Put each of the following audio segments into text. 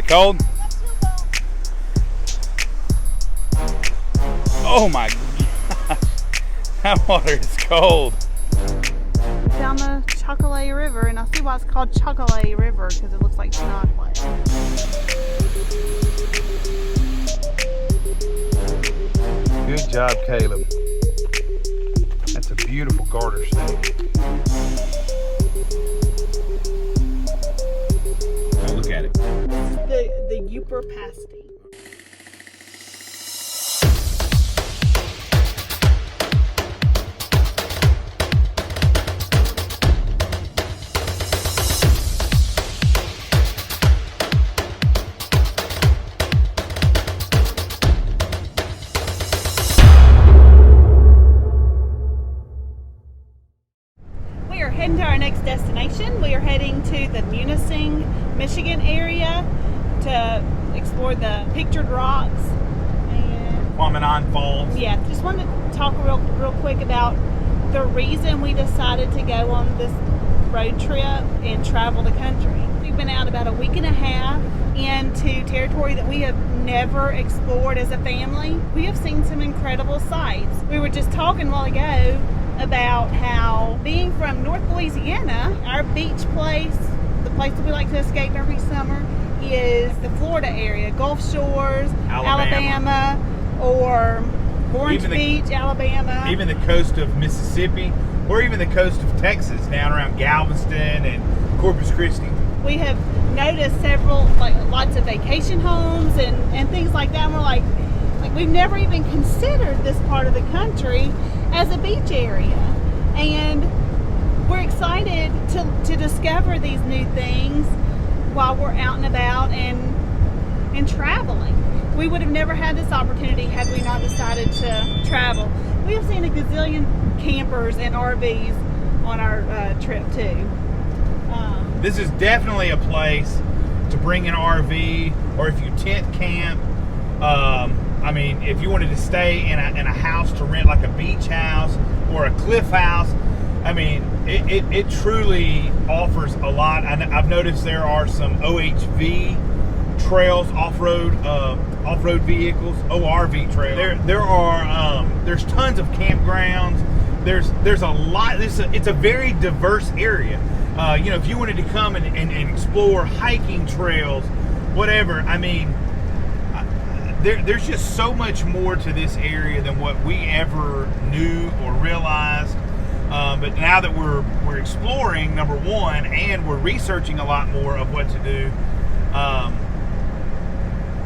Cold? Oh my gosh, that water is cold. Down the Chocolay River, and I see why it's called Chocolay River, because it looks like chocolate. Good job, Caleb. That's a beautiful garter snake. Oh, look at it. The Upper Pasties. We are heading to our next destination. We are heading to the Munising, Michigan area to explore the pictured rocks. And Tahquamenon Falls. yeah, just wanted to talk real quick about the reason we decided to go on this road trip and travel the country. We've been out about a week and a half into territory that we have never explored as a family. We have seen some incredible sights. We were just talking a while ago about how, being from North Louisiana, our beach place, the place that we like to escape every summer, is the Florida area, Gulf Shores, Alabama, or Orange Beach, Alabama. Even the coast of Mississippi, or even the coast of Texas, down around Galveston and Corpus Christi. We have noticed several, lots of vacation homes and things like that. And we're like we've never even considered this part of the country as a beach area. And we're excited to discover these new things while we're out and about and traveling. We would have never had this opportunity had we not decided to travel. We have seen a gazillion campers and RVs on our trip too. This is definitely a place to bring an RV, or if you tent camp. I mean, if you wanted to stay in a house to rent, like a beach house or a cliff house, I mean, it truly offers a lot. I've noticed there are some OHV trails, off-road vehicles, ORV trails. There's tons of campgrounds. There's a lot. It's a very diverse area. If you wanted to come and explore hiking trails, whatever, I mean, there's just so much more to this area than what we ever knew or realized. But now that we're exploring, number one, and we're researching a lot more of what to do,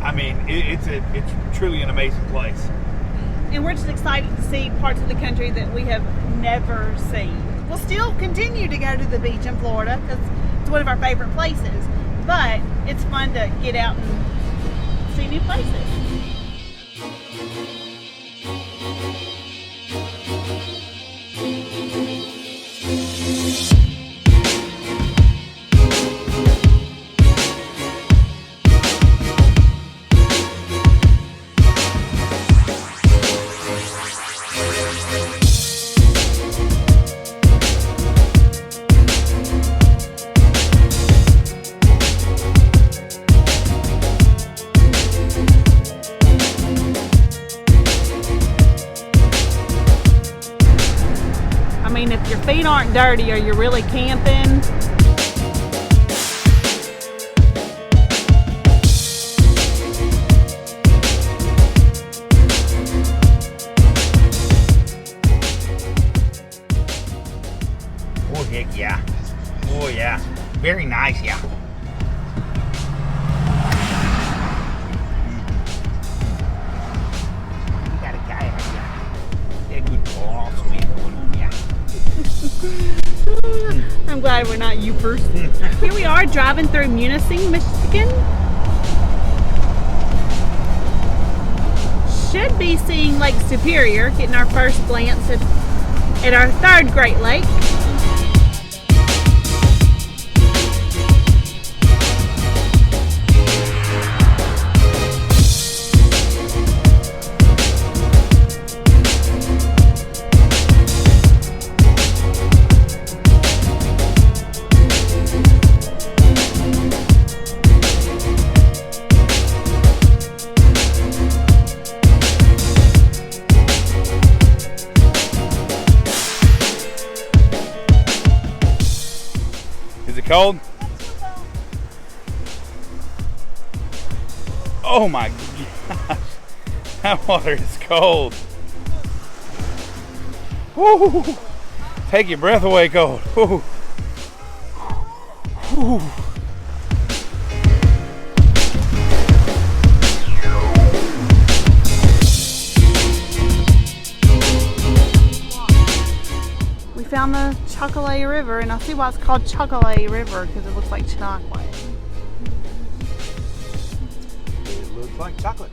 I mean, it's truly an amazing place. And we're just excited to see parts of the country that we have never seen. We'll still continue to go to the beach in Florida because it's one of our favorite places, but it's fun to get out and see new places. If your feet aren't dirty, are you really camping? Oh heck yeah. Oh yeah. Very nice, yeah. You got a guy out here. Yeah, good boss, man. I'm glad we're not Upers. Here we are driving through Munising, Michigan. Should be seeing Lake Superior, getting our first glance at our third Great Lake. Cold? Oh my gosh. That water is cold. Woo. Take your breath away, cold. Woo. Woo. We found the Chocolay River, and I see why it's called Chocolay River, because it looks like chocolate. It looks like chocolate.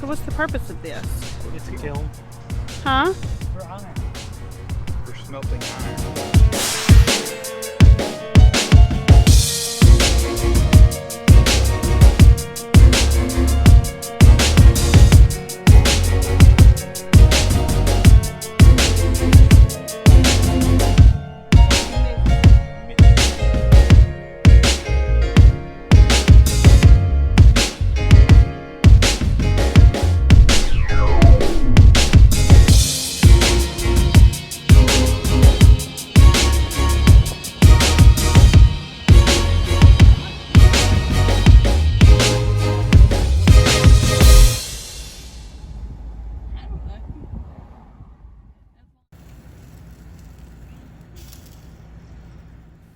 What's the purpose of this? It's a kiln. Huh? For iron. For smelting iron.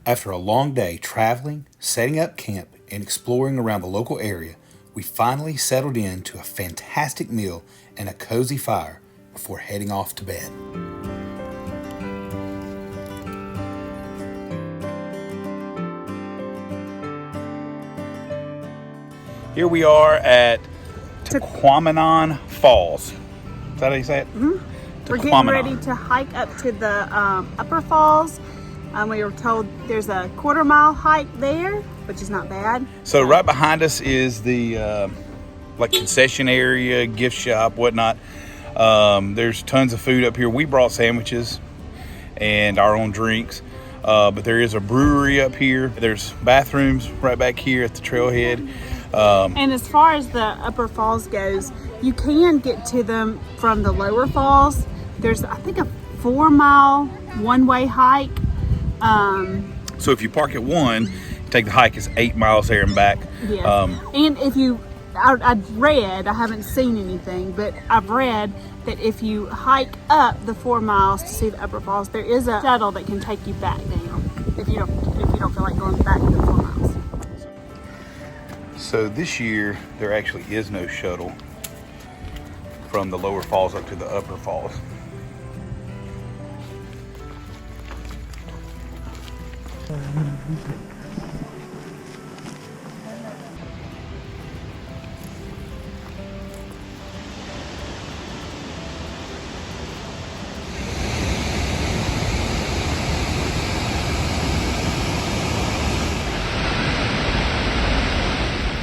After a long day traveling, setting up camp, and exploring around the local area, we finally settled in to a fantastic meal and a cozy fire before heading off to bed. Here we are at Tahquamenon Falls. Is that how you say it? Mm-hmm. We're getting ready to hike up to the Upper Falls. We were told there's a quarter-mile hike there, which is not bad. So right behind us is the like concession area, gift shop, whatnot. There's tons of food up here. We brought sandwiches and our own drinks, but there is a brewery up here. There's bathrooms right back here at the trailhead. And as far as the Upper Falls goes, you can get to them from the lower falls. There's, I think, a 4-mile one-way hike. So if you park at one, take the hike, it's 8 miles there and back. Yes. And if you, I've read, I haven't seen anything, but I've read that if you hike up the 4 miles to see the Upper Falls, there is a shuttle that can take you back down if you don't feel like going back the 4 miles. So this year there actually is no shuttle from the lower falls up to the upper falls.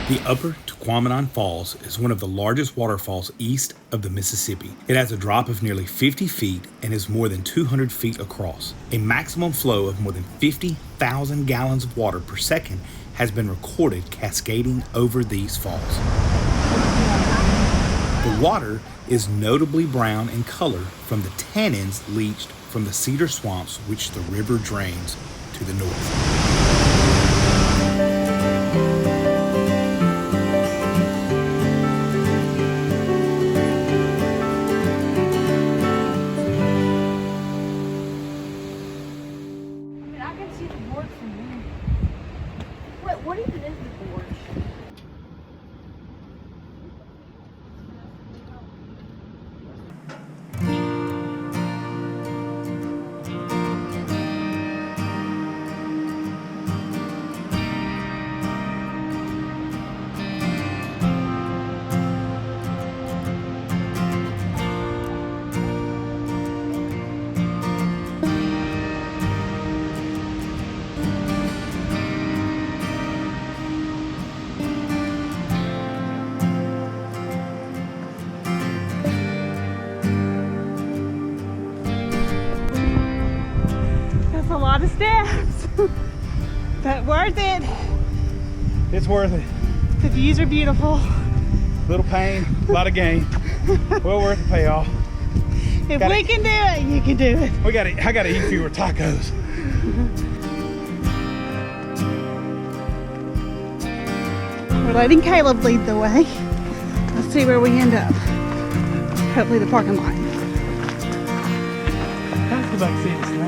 The Upper Tahquamenon Falls is one of the largest waterfalls east of the Mississippi. It has a drop of nearly 50 feet and is more than 200 feet across. A maximum flow of more than 50,000 gallons of water per second has been recorded cascading over these falls. The water is notably brown in color from the tannins leached from the cedar swamps which the river drains to the north. What even is the gorge? lot of steps, but worth it. It's worth it. The views are beautiful. Little pain, a lot of gain. Well worth the payoff. If we can do it, you can do it. I gotta eat fewer tacos. We're letting Caleb lead the way. Let's see where we end up. Hopefully the parking lot. Let's go back and see this thing.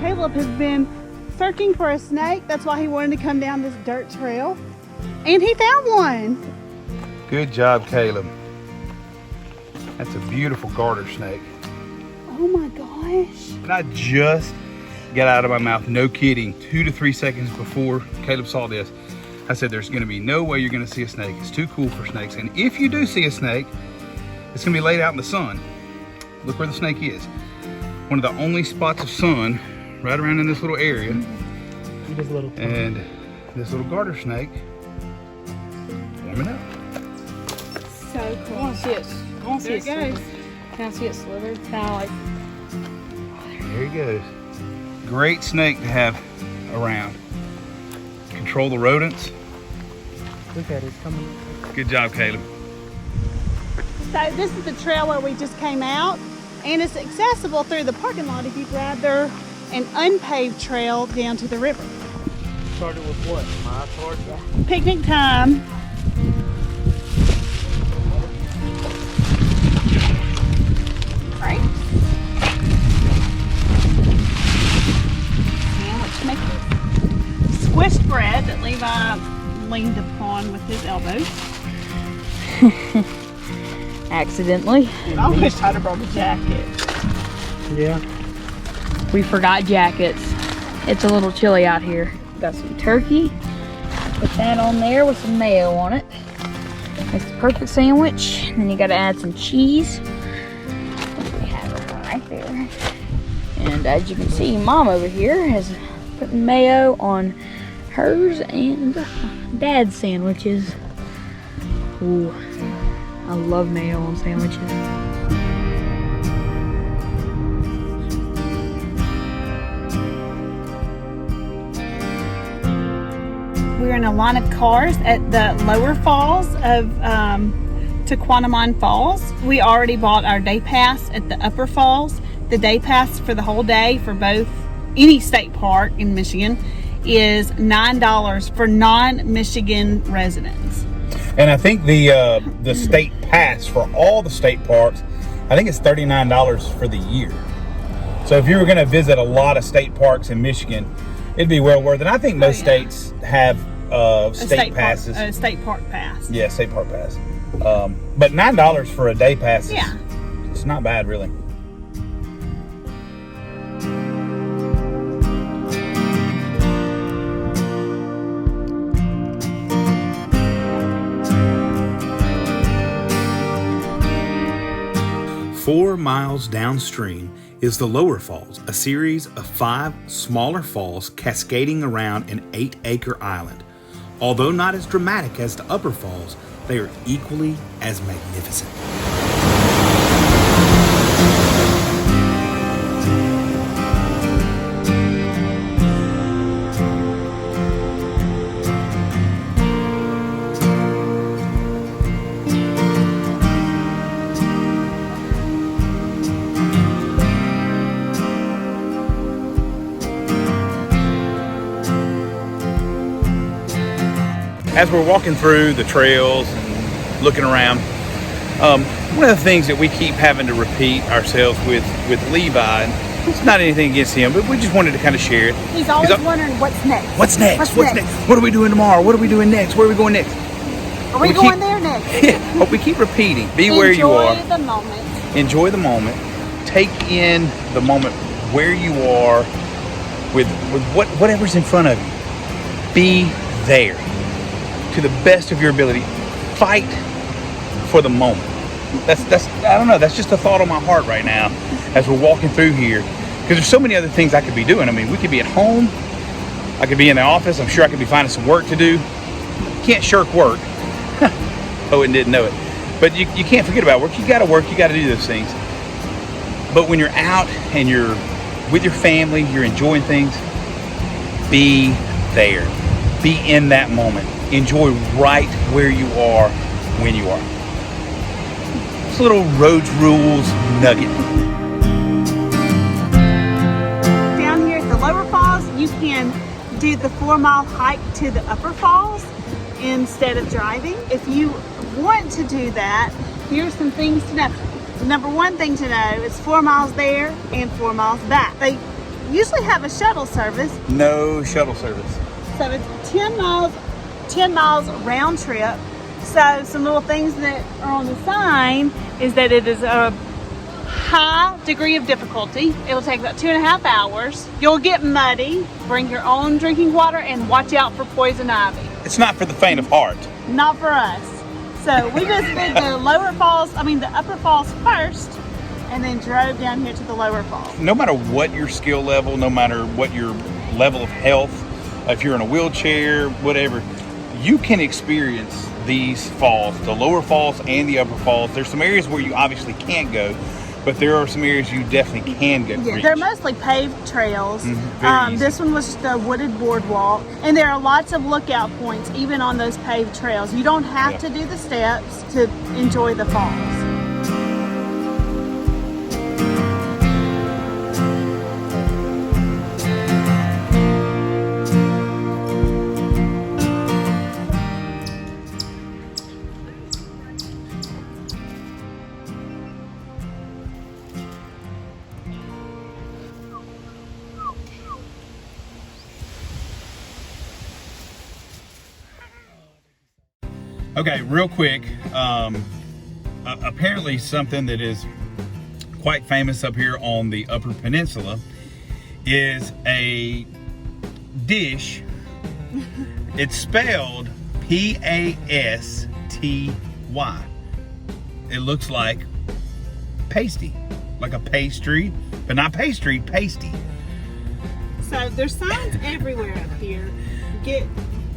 Caleb has been searching for a snake. That's why he wanted to come down this dirt trail. And he found one. Good job, Caleb. That's a beautiful garter snake. Oh my gosh. And I just got out of my mouth, no kidding, 2 to 3 seconds before Caleb saw this. I said, there's gonna be no way you're gonna see a snake. It's too cool for snakes. And if you do see a snake, it's gonna be laid out in the sun. Look where the snake is. One of the only spots of sun right around in this little area. And this little garter snake warming up. So cool. I want to see it. I want to see it There it slither. Can I see it slither? Kind of like. There he goes. Great snake to have around. Control the rodents. Look at it, it's coming. Good job, Caleb. So this is the trail where we just came out, and it's accessible through the parking lot if you'd rather an unpaved trail down to the river. Started with what? My torch? Picnic time. Right. Sandwich makers. Squished bread that Levi leaned upon with his elbows. Accidentally. I wish I'd have brought a jacket. Yeah. We forgot jackets. It's a little chilly out here. Got some turkey. Put that on there with some mayo on it. Makes the perfect sandwich. And then you gotta add some cheese. We have it right there. And as you can see, Mom over here has put mayo on hers and Dad's sandwiches. Ooh, I love mayo on sandwiches. We're in a line of cars at the lower falls of Tahquamenon Falls. We already bought our day pass at the upper falls. The day pass for the whole day for both any state park in Michigan is $9 for non-Michigan residents. And I think the state pass for all the state parks, I think it's $39 for the year. So if you were going to visit a lot of state parks in Michigan, it'd be well worth it. I think most states have state passes. A state park pass. Yeah, state park pass. But $9 for a day pass is, it's not bad, really. Four miles downstream is the Lower Falls, a series of 5 smaller falls cascading around an 8-acre island. Although not as dramatic as the Upper Falls, they are equally as magnificent. As we're walking through the trails and looking around, one of the things that we keep having to repeat ourselves with Levi, and it's not anything against him, but we just wanted to kind of share it. He's always wondering what's next. What's next? What's next? What are we doing tomorrow? What are we doing next? Where are we going next? Are we going there next? Yeah, but we keep repeating. Be where you are. Enjoy the moment. Enjoy the moment. Take in the moment where you are with whatever's in front of you. Be there to the best of your ability. Fight for the moment. That's I don't know, that's just a thought on my heart right now as we're walking through here, Because there's so many other things I could be doing. I mean, we could be at home. I could be in the office. I'm sure I could be finding some work to do. Can't shirk work. Owen didn't know it. But you can't forget about work. You got to work. You got to do those things. But when you're out and you're with your family, you're enjoying things, be there. Be in that moment. Enjoy right where you are when you are. It's a little Rhodes Rules nugget. Down here at the lower falls, you can do the 4-mile hike to the upper falls instead of driving. If you want to do that, here's some things to know. Number one thing to know is 4 miles there and 4 miles back. They usually have a shuttle service. No shuttle service. So it's 10 miles round trip. So some little things that are on the sign is that it is a high degree of difficulty. It will take about 2.5 hours. You'll get muddy. Bring your own drinking water and watch out for poison ivy. It's not for the faint of heart. Not for us. So we just did the the upper falls first, and then drove down here to the lower falls. No matter what your skill level, no matter what your level of health, if you're in a wheelchair, whatever, you can experience these falls, the lower falls and the upper falls. There's some areas where you obviously can't go, but there are some areas you definitely can go. Yeah, they're mostly paved trails. This one was just a wooded boardwalk, and there are lots of lookout points even on those paved trails. You don't have to do the steps to enjoy the falls. Okay, real quick, apparently something that is quite famous up here on the Upper Peninsula is a dish. It's spelled P-A-S-T-Y. It looks like pasty, like a pastry, but not pastry, pasty. So there's signs everywhere up here. Get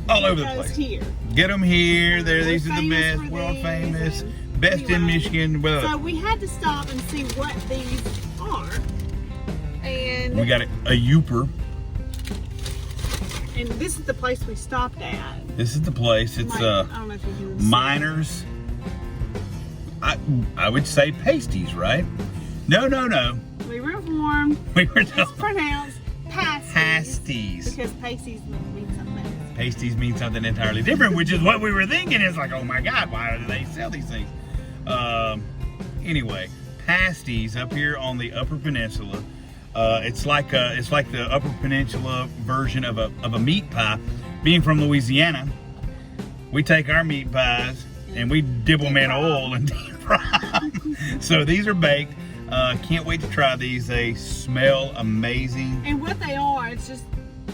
all over the those place. Here. Get them here. These are the famous best, for world these, famous, and best in anyway, Michigan. Well, so we had to stop and see what these are. And we got a Yooper. And this is the place we stopped at. This is the place. It's I don't know if you can see. Miners. I would say pasties, right? No. We were informed. We were It's pronounced pasties. pasties. Because pasties mean something else. Pasties mean something entirely different, which is what we were thinking. It's like, oh my God, why do they sell these things? Anyway, pasties up here on the Upper Peninsula. It's like the Upper Peninsula version of a meat pie. Being from Louisiana, we take our meat pies and we dip them in oil and deep fry them. So these are baked. Can't wait to try these. They smell amazing. And what they are, it's just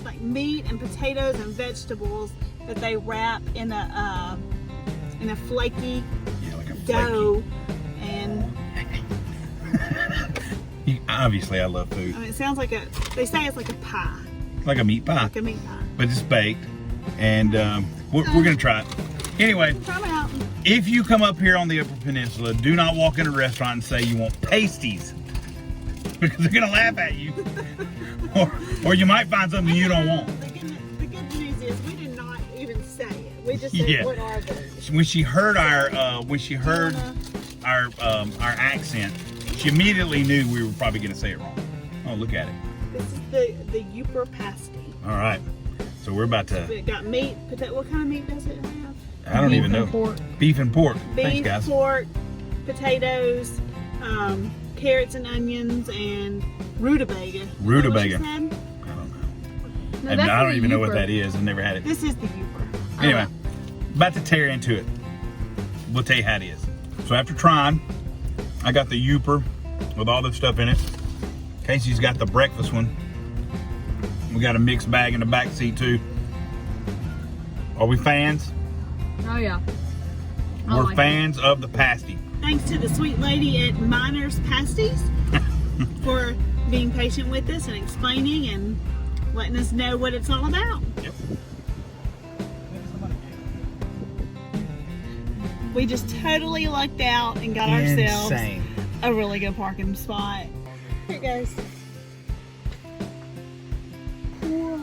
like meat and potatoes and vegetables that they wrap in a flaky Like a dough. And obviously, I love food. I mean, it sounds like they say it's like a pie. Like a meat pie. Like a meat pie. But it's baked. And we're going to try it. Anyway, Try them out. if you come up here on the Upper Peninsula, do not walk in a restaurant and say you want pasties. Because they're going to laugh at you. or you might find something you don't want. The good news is we did not even say it. We just said, what are those? When she heard our accent, she immediately knew we were probably going to say it wrong. Oh, look at it. This is the Yooper pasty. All right. So we're about to... It got meat, potato. What kind of meat does it have? I don't even know. Pork. Beef and pork. Beef, Thanks, guys. pork, potatoes, carrots and onions, and rutabaga. Rutabaga. Is that what you said? I don't know. No, And that's I don't the even know what Yooper. that is. I've never had it. This is the Yooper. Anyway, about to tear into it. We'll tell you how it is. So after trying, I got the Yooper with all the stuff in it. Casey's got the breakfast one. We got a mixed bag in the back seat too. Are we fans? Oh yeah. I We're like fans of the pasty. Thanks to the sweet lady at Miners Pasties for being patient with us and explaining and letting us know what it's all about. Yep. We just totally lucked out and got ourselves Insane. a really good parking spot. Here it goes. Whoa.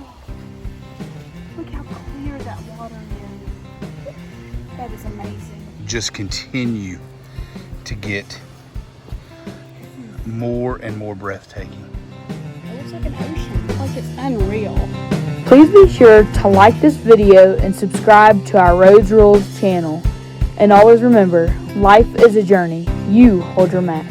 Look how clear that water is. That is amazing. Just continue to get more and more breathtaking. It looks like an ocean. Like it's unreal. Please be sure to like this video and subscribe to our Rhodes Rules channel. And always remember, life is a journey. You hold your map.